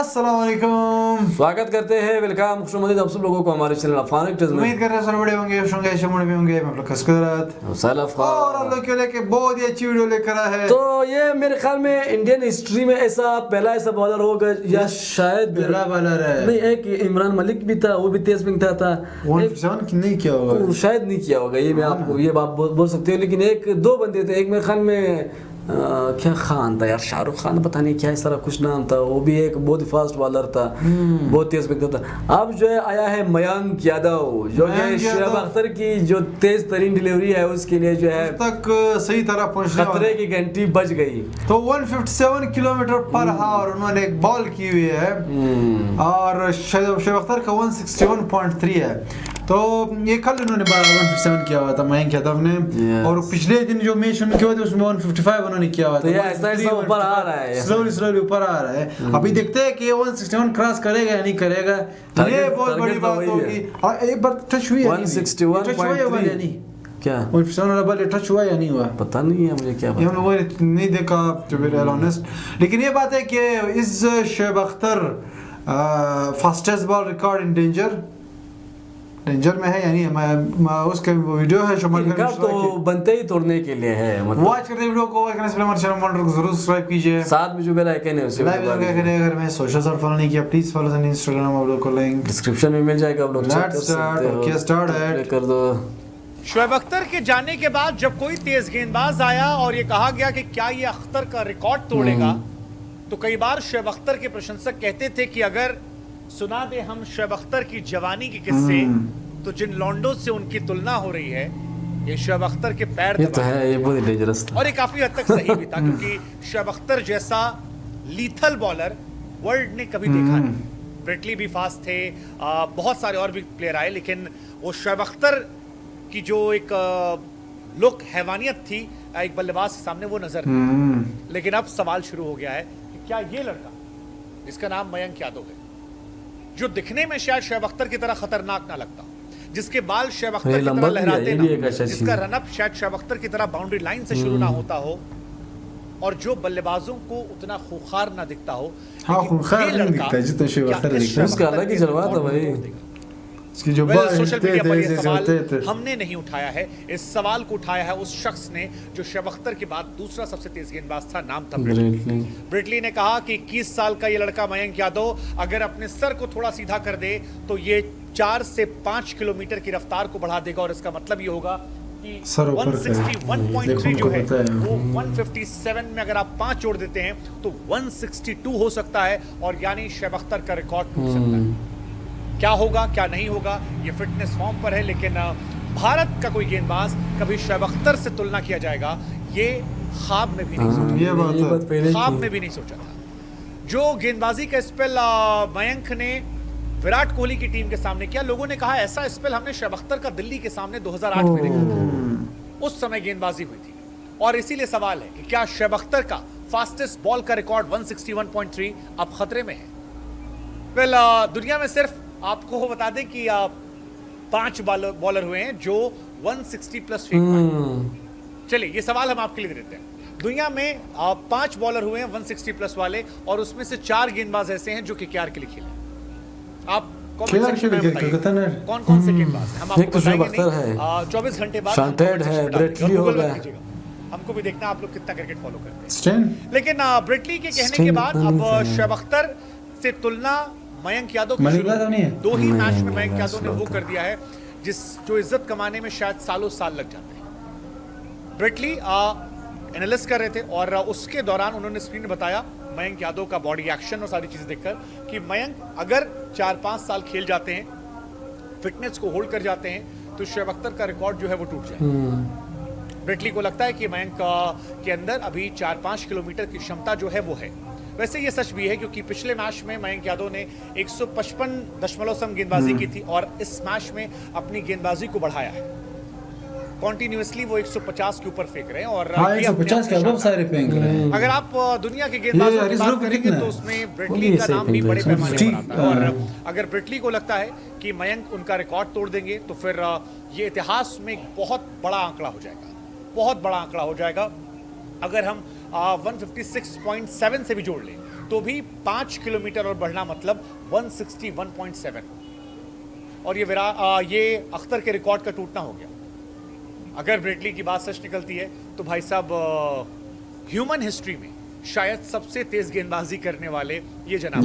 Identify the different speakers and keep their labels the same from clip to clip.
Speaker 1: अस्सलाम वालेकुम,
Speaker 2: स्वागत करते हैं, वेलकम, खुशनुमदीद आप सब लोगों को हमारे चैनल अफान एक्टर्स में।
Speaker 1: उम्मीद कर रहे हैं सब बड़े होंगे, होंगे शमुड़ भी होंगे। मैं लोग खसकरात
Speaker 2: सलाफ
Speaker 1: और हम लोग के लेके बहुत ही अच्छी वीडियो लेकर आए हैं।
Speaker 2: तो ये मेरे ख्याल में इंडियन हिस्ट्री में ऐसा पहला ऐसा बॉलर होगा या शायद
Speaker 1: पहला बॉलर है।
Speaker 2: नहीं, एक इमरान मलिक भी था, वो भी तेज स्पिन था
Speaker 1: 157 की नहीं किया होगा,
Speaker 2: शायद नहीं किया होगा, ये मैं आपको ये बात बोल सकते हो। लेकिन एक दो बंदे थे, एक मेरे ख्याल में क्या खान था यार, शाहरुख खान पता नहीं क्या इस तरह कुछ नाम था, वो भी एक बहुत ही फास्ट बॉलर था, बहुत तेज फेंकता था। अब जो है आया है मयंक यादव, जो है शुएब अख्तर की जो तेज तरीन डिलीवरी है उसके लिए जो है
Speaker 1: तक सही तरह पहुंचने
Speaker 2: खतरे की घंटी बज गई।
Speaker 1: तो 157 किलोमीटर पर आवर उन्होंने एक बॉल की हुई है और शुएब अख्तर का 161.3 है। तो ये कल उन्होंने 157 किया हुआ था मयंक यादव ने, और पिछले दिन जो मैच उन्होंने किया था उसमें 155 उन्होंने किया हुआ था।
Speaker 2: तो ये ऐसा ऊपर आ रहा है,
Speaker 1: स्लोली ऊपर आ रहा है। अभी देखते हैं कि 161 क्रॉस करेगा या नहीं करेगा, ये बहुत बड़ी बात होगी। एक बार टच हुई है
Speaker 2: 161.3 क्या
Speaker 1: 157 वाला बॉल टच हुआ या नहीं हुआ
Speaker 2: पता नहीं है मुझे, क्या
Speaker 1: ये हम लोगों ने नहीं देखा टू बी रियल ऑनेस्ट। लेकिन ये बात है कि इस Shoaib Akhtar fastest ball record in danger में है या नहीं। मैं उसका वीडियो है
Speaker 2: तो बनते ही तोड़ने के लिए है, मतलब
Speaker 1: वॉच करते वीडियो को, वॉच करने से पहले हमारे चैनल को जरूर सब्सक्राइब कीजिए,
Speaker 2: साथ में जो बेल आइकन है उसे
Speaker 1: लाइक करें। अगर मैं सोशल साइट फॉलो नहीं किया प्लीज फॉलो ऑन इंस्टाग्राम, आप लोग को लिंक
Speaker 2: डिस्क्रिप्शन में मिल जाएगा, आप लोग चेक कर सकते हो।
Speaker 1: लेट्स स्टार्ट
Speaker 2: कर दो।
Speaker 3: शुएब अख्तर के जाने के बाद जब कोई तेज गेंदबाज आया और ये कहा गया कि क्या ये अख्तर का रिकॉर्ड तोड़ेगा, तो कई बार शुएब अख्तर के प्रशंसक कहते थे कि अगर सुना दे हम शुएब अख्तर की जवानी के किस्से, तो जिन लॉन्डो से उनकी तुलना हो रही है ये शुएब अख्तर के पैर
Speaker 2: ये तो है, ये बहुत डेंजरस था
Speaker 3: और ये काफी हद तक सही भी था, क्योंकि शुएब अख्तर जैसा लीथल बॉलर वर्ल्ड ने कभी देखा नहीं। ब्रेटली भी फास्ट थे, बहुत सारे और भी प्लेयर आए, लेकिन वो शुएब अख्तर की जो एक लुक हैवानियत थी एक बल्लेबाज के सामने वो नजर नहीं। लेकिन अब सवाल शुरू हो गया है कि क्या ये लड़का जिसका नाम मयंक यादव है, जो दिखने में शायद शुएब अख्तर की तरह खतरनाक ना लगता, जिसके बाल शुएब अख्तर की तरह लहराते ना, जिसका रनअप शायद शुएब अख्तर की तरह बाउंड्री लाइन से शुरू ना होता हो, और जो बल्लेबाजों को उतना खूंखार ना दिखता हो,
Speaker 1: खूंखार नहीं दिखता जितना शुएब अख्तर दिखता है।
Speaker 2: उसका अलग ही जलवा था भाई।
Speaker 1: इसकी जो
Speaker 3: सोशल मीडिया पर ये सवाल हमने नहीं उठाया है, इस सवाल को उठाया है उस शख्स ने जो शुएब अख्तर के बाद दूसरा सबसे तेज गेंदबाज था, नाम था ब्रेटली ने कहा कि 21 साल का ये लड़का मयंक यादव अगर अपने सर को थोड़ा सीधा कर दे तो ये 4 से 5 किलोमीटर की रफ्तार को बढ़ा देगा, और इसका मतलब ये होगा कि 161.3 जो है वो 157 में अगर आप 5 जोड़ देते हैं तो 162 हो सकता है, और यानी शुएब अख्तर का रिकॉर्ड टूट सकता है। क्या होगा क्या नहीं होगा ये फिटनेस फॉर्म पर है, लेकिन भारत का कोई गेंदबाज कभी शुएब अख्तर से तुलना किया जाएगा ये ख्वाब में भी नहीं सोचा,
Speaker 1: ये बात
Speaker 3: ख्वाब में भी नहीं सोचा था। जो गेंदबाजी का स्पेल मयंक ने विराट कोहली की टीम के सामने किया, लोगों ने कहा ऐसा स्पेल हमने शुएब अख्तर का दिल्ली के सामने 2008 में देखा था, उस समय गेंदबाजी हुई थी। और इसीलिए सवाल है कि क्या शुएब अख्तर का फास्टेस्ट बॉल का रिकॉर्ड 161.3 अब खतरे में है। दुनिया में सिर्फ आपको बता दें कि 5 बॉलर हुए हैं जो 160 प्लस फेंक पाए। चलिए ये सवाल हम आपके लिए देते हैं, दुनिया में 5 बॉलर हुए हैं 160 प्लस वाले, और उसमें से 4 गेंदबाज ऐसे हैं जो केकेआर के लिए खेले। आप कौन कौन से गेंदबाज हैं हम आपको बताएंगे, 24 घंटे बाद हमको भी देखना आप लोग कितना क्रिकेट फॉलो करते हैं। लेकिन ब्रेटली के कहने के बाद अब शुएब अख्तर से तुलना मयंक यादव की 2 ही मैच में मयंक यादव ने वो कर दिया है जो इज्जत कमाने में शायद सालों साल लग जाते हैं। ब्रेटली एनालिस्ट कर रहे थे और उसके दौरान उन्होंने स्क्रीन में बताया मयंक यादव का बॉडी एक्शन और सारी चीजें देखकर कि मयंक अगर 4-5 साल खेल जाते हैं, फिटनेस को होल्ड कर जाते हैं, तो शुएब अख्तर का रिकॉर्ड जो है वो टूट जाए। ब्रेटली को लगता है कि मयंक के अंदर अभी 4-5 किलोमीटर की क्षमता जो है वो है। वैसे ये सच भी है क्योंकि पिछले मैच में मयंक यादव ने 155 गेंदबाजी की थी और इस मैच में अपनी गेंदबाजी को बढ़ाया है। कॉन्टिन्यूसली वो 150 के ऊपर फेंक रहे हैं और
Speaker 1: 150 के अबव सारे फेंक रहे हैं।
Speaker 3: अगर आप दुनिया के गेंदबाजों की बात करेंगे तो उसमें ब्रेटली का नाम भी बड़े पैमाने पर आता है। और अगर ब्रेटली को लगता है कि मयंक उनका रिकॉर्ड तोड़ देंगे तो फिर ये इतिहास में एक बहुत बड़ा आंकड़ा हो जाएगा, बहुत बड़ा आंकड़ा हो जाएगा। अगर हम 156.7 से भी जोड़ लें तो भी 5 किलोमीटर और बढ़ना मतलब 161.7, और ये अख्तर के रिकॉर्ड का टूटना हो गया। अगर ब्रेटली की बात सच निकलती है तो भाई साहब ह्यूमन हिस्ट्री में शायद सबसे तेज गेंदबाजी करने वाले ये जनाब।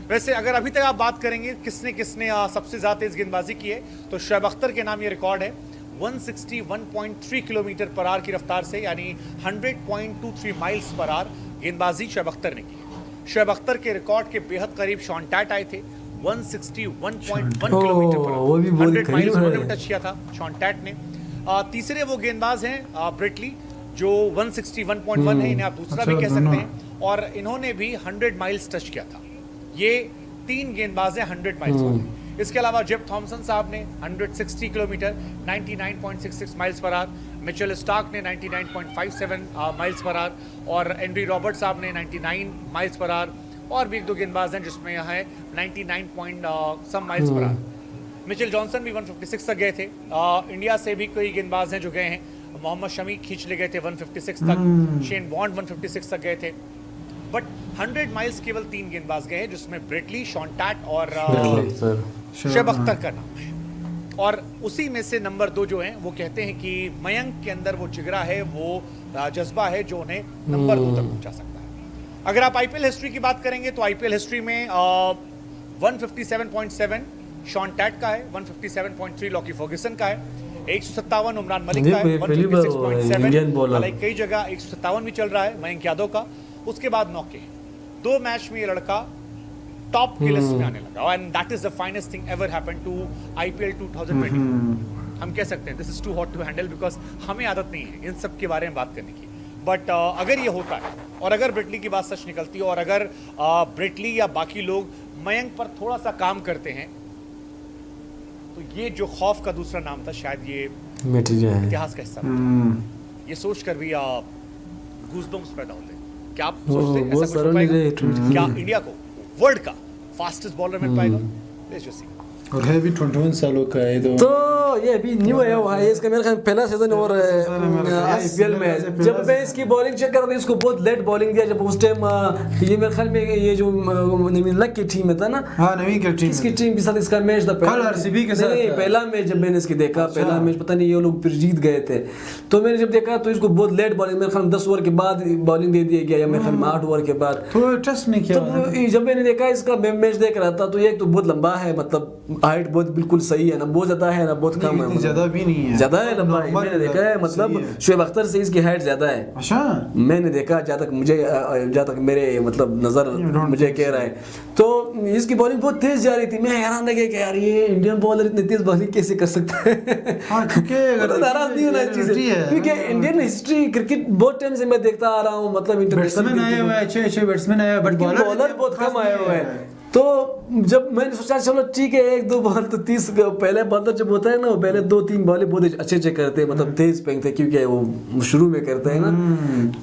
Speaker 3: वैसे अगर अभी तक आप बात करेंगे किसने किसने सबसे ज्यादा तेज गेंदबाजी की है, तो शुएब अख्तर के नाम ये रिकॉर्ड है। 161.3 किलोमीटर पर आवर की रफ्तार से, यानी 100.23 माइल्स पर आवर गेंदबाजी शुएब अख्तर ने की है। शुएब अख्तर के रिकॉर्ड के बेहद करीब शॉन टैट आए थे, 161.1 किलोमीटर पर आवर, 100 माइल्स उन्होंने टच किया था शॉन टैट ने। तीसरे वो गेंदबाज हैं ब्रेटली, जो 161.1 है, इन्हें आप दूसरा भी कह सकते हैं, और इन्होंने भी 100 माइल्स टच किया था। ये 3 गेंदबाज हैं 100 माइल्स वाले। इसके अलावा जेफ थॉमसन साहब ने 160 kilometre 99.66 miles per hour, Mitchell Starc ने 99.57 माइल्स पर आवर, और एंड्री रॉबर्ट्स साहब ने 99 माइल्स पर आवर, और भी एक दो गेंदबाज हैं जिसमें यहाँ है 99 some miles per hour. Mitchell Johnson भी 156 तक गए थे। इंडिया से भी कई गेंदबाज हैं जो गए हैं। मोहम्मद शमी खींच ले गए थे 156 तक, शेन बॉन्ड 156 तक गए थे, बट 100 माइल्स केवल 3 गेंदबाज गए हैं, जिसमें ब्रेटली, शॉन टैट और शुएब अख्तर का नाम है। और उसी में से नंबर 2 जो हैं वो कहते हैं कि मयंक के अंदर वो जिगरा है, वो जज्बा है जो उन्हें नंबर 2 तक पहुंचा सकता है। अगर आप आईपीएल हिस्ट्री की बात करेंगे तो आईपीएल हिस्ट्री में 157.7 शॉन टैट का है, 157.3 लॉकी फर्ग्यूसन का है, 157 उमरान मलिक का है, 156.7 कई जगह 157 भी चल रहा है मयंक यादव का। उसके बाद नौके 2 मैच में ये लड़का टॉप की लिस्ट में आने लगा, and that is the finest thing ever happened to IPL 2024। हम कह सकते हैं this is too hot to handle, because हमें आदत नहीं है इन सब के बारे में बात करने की। बट अगर ये होता है, और अगर ब्रेटली की बात सच निकलती है, और अगर ब्रेटली या बाकी लोग मयंक पर थोड़ा सा काम करते हैं, तो ये जो खौफ का दूसरा नाम था शायद ये इतिहास का हिस्सा बनता। ये सोचकर भी गूज़बम्स पैदा होते हैं। क्या आप सोचते हैं ऐसा कुछ हो पाएगा? क्या इंडिया को वर्ल्ड का फास्टेस्ट बॉलर मिल पाएगा? Let's just see.
Speaker 1: और है भी 21 सालों का है,
Speaker 2: तो ये अभी न्यू आया हुआ है, इसका मेरे ख्याल पहला सीजन और आईपीएल में जब मैं इसकी बॉलिंग चेक कर रहा था, इसको बहुत लेट बॉलिंग दिया। जब उस टाइम ये मेरे ख्याल में ये जो नवीन लक की टीम में था ना,
Speaker 1: हां नवीन की टीम,
Speaker 2: इसकी टीम के साथ इसका मैच था
Speaker 1: कल आरसीबी के साथ।
Speaker 2: नहीं, पहला मैच जब मैंने इसकी देखा, पहला मैच पता नहीं ये लोग फिर जीत गए थे, तो मैंने जब देखा तो इसको बहुत लेट बॉलिंग, मेरे ख्याल 10 ओवर के बाद बॉलिंग दे दिया गया, या मेरे ख्याल 8 ओवर के बाद,
Speaker 1: तो टेस्ट नहीं किया।
Speaker 2: तो जब मैंने देखा इसका मैच देख रहा था, तो ये एक तो बहुत लंबा है, मतलब हाइट बहुत बिल्कुल सही है ना, बहुत ज्यादा है ना बहुत कम है,
Speaker 1: ज्यादा भी नहीं है,
Speaker 2: ज्यादा है लंबा। मैंने देखा है, मतलब शुएब अख्तर से इसकी हाइट ज्यादा है।
Speaker 1: अच्छा,
Speaker 2: मैंने देखा जहाँ तक मेरे मतलब नजर मुझे कह रहा है, तो इसकी बॉलिंग बहुत तेज जा रही थी। मैं हैरान रह गया कि यार ये इंडियन बॉलर इतनी तेज बॉलिंग कैसे कर सकता है।
Speaker 1: क्योंकि
Speaker 2: नाराज नहीं होना इस चीज से, क्योंकि इंडियन हिस्ट्री क्रिकेट बहुत टाइम से मैं देखता आ रहा हूँ, मतलब
Speaker 1: इंटरनेशनल आए हुए अच्छे बैट्समैन आए, बट
Speaker 2: बॉलर बहुत कम आए हुए हैं। तो जब मैंने सोचा चलो ठीक है 1-2 बॉल तो 30 पहले बॉलर जब होता है ना, वो पहले 2-3 बॉल बहुत अच्छे करते हैं, मतलब तेज फेंकते हैं, क्योंकि वो शुरू में करते हैं ना।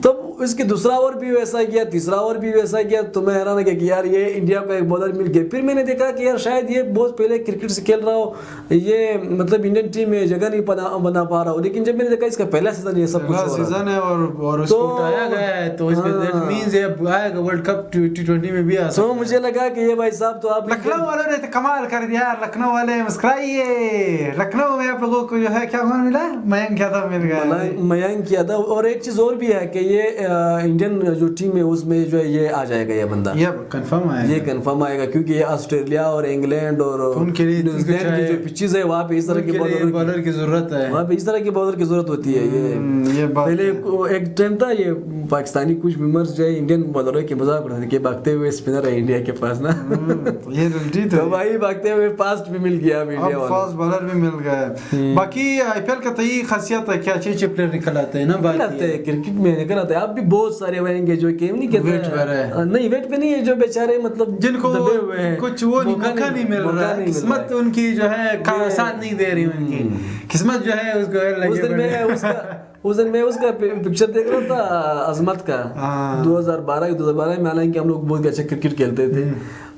Speaker 2: तो इसके दूसरा ओवर भी वैसा किया, तीसरा ओवर भी वैसा किया, तो मैं हैरान गया कि यार ये इंडिया को एक बॉलर मिल गया। फिर मैंने देखा कि यार शायद ये बहुत पहले क्रिकेट से खेल रहा हो, ये मतलब इंडियन टीम में जगह नहीं बना पा रहा हो। लेकिन जब मैंने देखा इसका पहला सीजन ये सब कुछ
Speaker 1: सीजन है और उसको उठाया गया है, तो इसका दैट मींस ये आएगा वर्ल्ड कप 2020 में भी आ सकता है।
Speaker 2: तो मुझे लगा कि ये भाई साहब तो आप
Speaker 1: लखनऊ वालों ने तो कमाल कर दिया यार, लखनऊ वाले मुस्कुराइए। लखनऊ में आप लोगों को जो है क्या मिला, मयंक यादव मिल गया,
Speaker 2: मयंक यादव। और एक चीज और भी है कि ये इंडियन जो टीम है उसमें जो है ये आ जाएगा, ये बंदा
Speaker 1: ये कंफर्म आएगा,
Speaker 2: ये कंफर्म आएगा, क्योंकि ये ऑस्ट्रेलिया और इंग्लैंड और न्यूजीलैंड की जो पिचेस है वहाँ पे इस तरह के
Speaker 1: बॉलर की जरूरत है,
Speaker 2: वहाँ पे इस तरह के बॉलर की जरूरत होती है। ये पहले एक टाइम था, ये पाकिस्तानी कुछ विमर्श जो है इंडियन बॉलरों के मजाक उड़ाते कि भागते हुए स्पिनर है इंडिया के पास ना,
Speaker 1: ये रियलिटी तो
Speaker 2: भाई भागते हुए फास्ट भी मिल गया,
Speaker 1: अब फास्ट बॉलर भी मिल गया। बाकी आईपीएल का तो ये खासियत है कि अच्छे प्लेयर निकल आते हैं ना, बात है
Speaker 2: क्रिकेट में निकल आते हैं। अब भी बहुत सारे होंगे जो कि नहीं कहते
Speaker 1: वेट पे है,
Speaker 2: नहीं वेट पे नहीं है, जो बेचारे मतलब
Speaker 1: जिनको कुछ वो मौका नहीं मिल रहा है, किस्मत उनकी जो है साथ नहीं दे रही, उनकी किस्मत जो है उसको
Speaker 2: उस दिन मैं उसका पिक्चर देख रहा था अजमत का 2012 में, हालांकि हम लोग बहुत अच्छे क्रिकेट खेलते थे,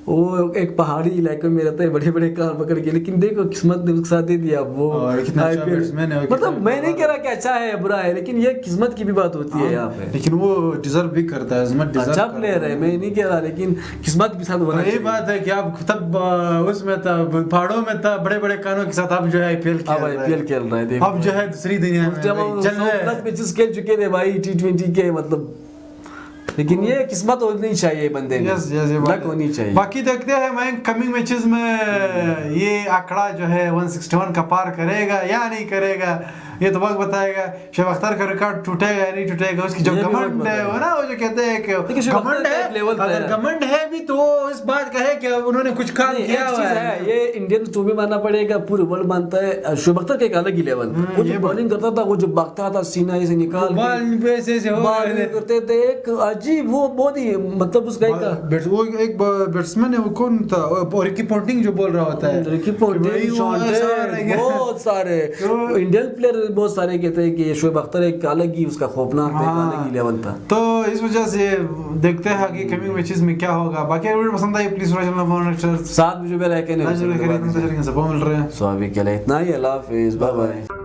Speaker 2: वो एक पहाड़ी इलाके में रहता है, बड़े बड़े कार पकड़ के, लेकिन देखो किस्मत ने उसका दे दिया वो
Speaker 1: और कितना अच्छा
Speaker 2: IPL
Speaker 1: बैट्समैन है,
Speaker 2: मतलब मैं नहीं कह रहा कि अच्छा है बुरा है, लेकिन ये किस्मत की भी बात होती है यहाँ पे।
Speaker 1: लेकिन वो डिजर्व भी करता है, अजमत डिजर्व
Speaker 2: अच्छा प्लेयर है, मैं नहीं कह रहा, लेकिन किस्मत के साथ होना
Speaker 1: यही
Speaker 2: चाहिए।
Speaker 1: बात है कि आप तब उसमें था, पहाड़ों में था, बड़े बड़े कानों के साथ आप जो है IPL
Speaker 2: अब IPL खेल रहे हैं, देखो
Speaker 1: अब जो है दूसरी दुनिया में
Speaker 2: जब हम
Speaker 1: भाई, चल रहे
Speaker 2: 100+
Speaker 1: हैं।
Speaker 2: मैचेस खेल चुके थे भाई T20 के, मतलब लेकिन ये किस्मत होनी चाहिए बंदे में,
Speaker 1: यस यस,
Speaker 2: लक होनी चाहिए।
Speaker 1: बाकी देखते हैं मैं कमिंग मैचेस में ये आंकड़ा जो है 161 का पार करेगा या नहीं करेगा, ये तो वक्त बताएगा। शोएब अख्तर का रिकॉर्ड टूटेगा या नहीं टूटेगा, उसकी जो
Speaker 2: ये भी वक्त
Speaker 1: घमंड है
Speaker 2: बताएगा।
Speaker 1: वो ना, वो जो कहते हैं
Speaker 2: देखिए,
Speaker 1: कि
Speaker 2: शोएब
Speaker 1: घमंड
Speaker 2: अख्तर
Speaker 1: है,
Speaker 2: एक level
Speaker 1: अगर
Speaker 2: player है।
Speaker 1: घमंड है भी तो वो इस बात का है कि उन्होंने कुछ काम
Speaker 2: नहीं,
Speaker 1: किया
Speaker 2: एक
Speaker 1: हुआ
Speaker 2: चीज
Speaker 1: है।
Speaker 2: है, ये इंडियन तो भी मानना पड़ेगा, पूरे वर्ल्ड मानता है। शोएब अख्तर का एक अलग ही लेवल था, वो
Speaker 1: ये
Speaker 2: जो बॉलिंग करता था, वो जो भागता था सीना से निकाल
Speaker 1: बॉल पे से हो
Speaker 2: बॉलिंग
Speaker 1: रहे थे।
Speaker 2: करते थे, एक अजीब वो बहुत ही मतलब उसका एक
Speaker 1: वो एक बैट्समैन है, वो कौन था, और रिकी पॉन्टिंग जो बोल रहा होता है,
Speaker 2: रिकी
Speaker 1: कि भाई
Speaker 2: पोंटिंग,
Speaker 1: वो
Speaker 2: शॉन
Speaker 1: ऐसा
Speaker 2: टेलर,
Speaker 1: नहीं है।
Speaker 2: बहुत सारे
Speaker 1: तो-
Speaker 2: इंडियन प्लेयर बहुत सारे कहते हैं कि शोएब अख्तर एक अलग ही उसका खौफनाक था, एक अलग ही लेवल था।
Speaker 1: तो इस वजह से देखते हैं कि कमिंग मैचेस में क्या होगा। बाकी वीडियो पसंद आई प्लीज
Speaker 2: साथ में जो बेल आइकन है
Speaker 1: मिल रहे हैं।
Speaker 2: सो अभी के लिए इतना ही, अल्लाह हाफिज़, बाय बाय।